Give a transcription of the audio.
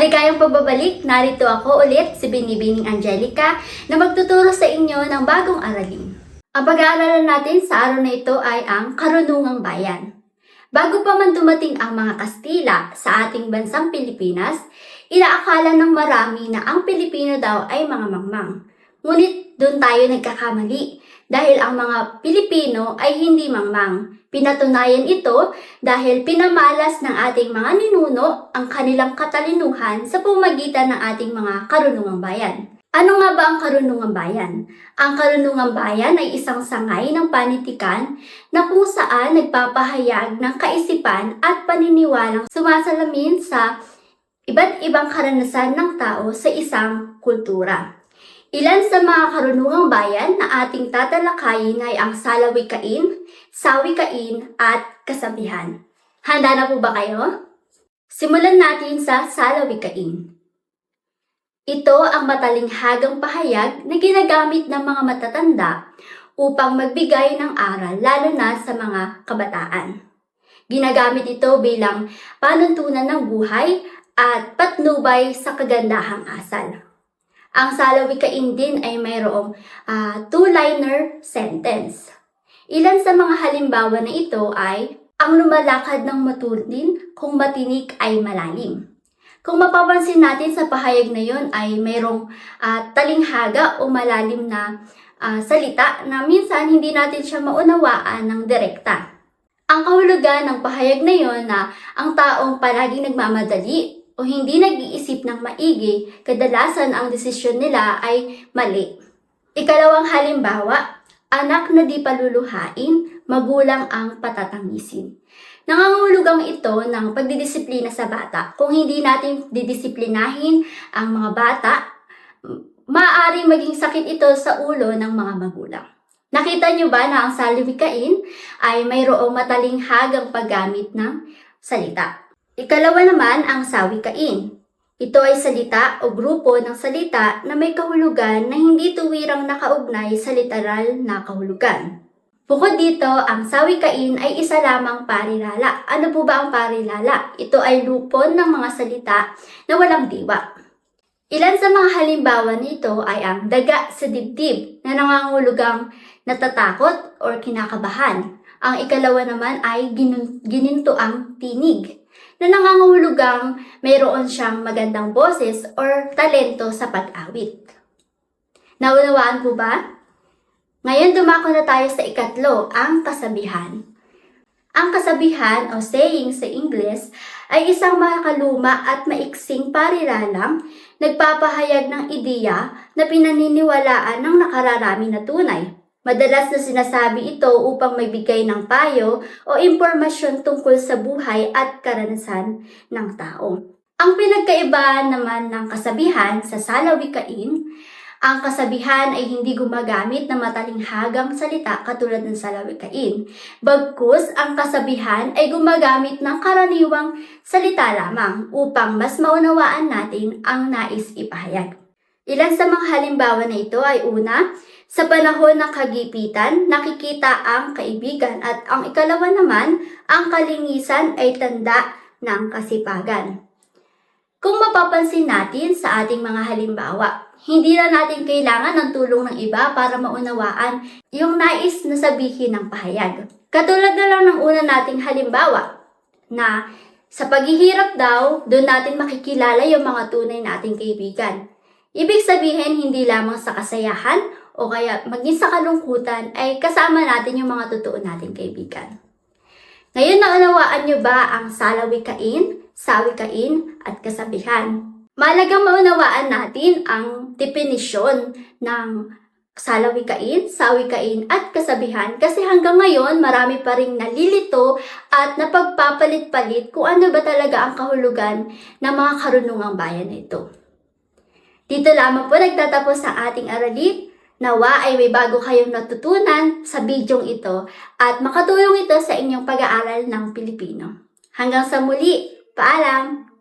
Maligayang pagbabalik, narito ako ulit, si Binibining Angelica, na magtuturo sa inyo ng bagong aralin. Ang pag-aaralan natin sa araw na ito ay ang Karunungang Bayan. Bago pa man dumating ang mga Kastila sa ating bansang Pilipinas, inaakala ng marami na ang Pilipino daw ay mga mangmang. Ngunit doon tayo nagkakamali dahil ang mga Pilipino ay hindi mangmang. Pinatunayan ito dahil pinamalas ng ating mga ninuno ang kanilang katalinuhan sa pamamagitan ng ating mga karunungang bayan. Ano nga ba ang karunungang bayan? Ang karunungang bayan ay isang sangay ng panitikan na kung saan nagpapahayag ng kaisipan at paniniwalang sumasalamin sa iba't ibang karanasan ng tao sa isang kultura. Ilan sa mga karunungang bayan na ating tatalakayin ay ang salawikain, sawikain, at kasabihan. Handa na po ba kayo? Simulan natin sa salawikain. Ito ang matalinghagang pahayag na ginagamit ng mga matatanda upang magbigay ng aral lalo na sa mga kabataan. Ginagamit ito bilang panuntunan ng buhay at patnubay sa kagandahang asal. Ang salawikain din ay mayroong two-liner sentence. Ilan sa mga halimbawa na ito ay, ang lumalakad ng matulin kung matinik ay malalim. Kung mapapansin natin sa pahayag na yon ay mayroong talinghaga o malalim na salita na minsan hindi natin siya maunawaan ng direkta. Ang kahulugan ng pahayag na yon na ang taong palaging nagmamadali o hindi nag-iisip ng maigi, kadalasan ang desisyon nila ay mali. Ikalawang halimbawa, anak na di paluluhain, magulang ang patatangisin. Nangangahulugang ito ng pagdidisiplina sa bata. Kung hindi natin didisiplinahin ang mga bata, maaaring maging sakit ito sa ulo ng mga magulang. Nakita niyo ba na ang salawikain ay mayroong matalinghagang paggamit ng salita? Ikalawa naman ang sawikain. Ito ay salita o grupo ng salita na may kahulugan na hindi tuwirang nakaugnay sa literal na kahulugan. Bukod dito, ang sawikain ay isa lamang parilala. Ano po ba ang parilala? Ito ay lupon ng mga salita na walang diwa. Ilan sa mga halimbawa nito ay ang daga sa dibdib na nangangahulugang natatakot o kinakabahan. Ang ikalawa naman ay ginintuang tinig na nangangahulugang mayroon siyang magandang boses or talento sa pag-awit. Naunawaan po ba? Ngayon dumako na tayo sa ikatlo, ang kasabihan. Ang kasabihan o saying sa Ingles ay isang makaluma at maiksing parilalang nagpapahayag ng ideya na pinaniniwalaan ng nakararami na tunay. Madalas na sinasabi ito upang magbigay ng payo o impormasyon tungkol sa buhay at karanasan ng tao. Ang pinagkaiba naman ng kasabihan sa salawikain, ang kasabihan ay hindi gumagamit ng matalinghagang salita katulad ng salawikain. Bagkus, ang kasabihan ay gumagamit ng karaniwang salita lamang upang mas maunawaan natin ang nais ipahayag. Ilan sa mga halimbawa na ito ay una, sa panahon ng kagipitan, nakikita ang kaibigan at ang ikalawa naman, ang kalingisan ay tanda ng kasipagan. Kung mapapansin natin sa ating mga halimbawa, hindi na natin kailangan ng tulong ng iba para maunawaan yung nais na sabihin ng pahayag. Katulad na lang ng una nating halimbawa, na sa paghihirap daw, doon natin makikilala yung mga tunay nating kaibigan. Ibig sabihin, hindi lamang sa kasayahan o kaya maging sa kalungkutan ay kasama natin yung mga totoo nating kaibigan. Ngayon naunawaan nyo ba ang salawikain, sawikain, at kasabihan? Mahalagang maunawaan natin ang definisyon ng salawikain, sawikain, at kasabihan kasi hanggang ngayon marami pa ring nalilito at napagpapalit-palit kung ano ba talaga ang kahulugan ng mga karunungang bayan na ito. Dito lamang po nagtatapos ang ating aralin. Nawa ay may bago kayong natutunan sa bidyong ito at makatulong ito sa inyong pag-aaral ng Pilipino. Hanggang sa muli, paalam!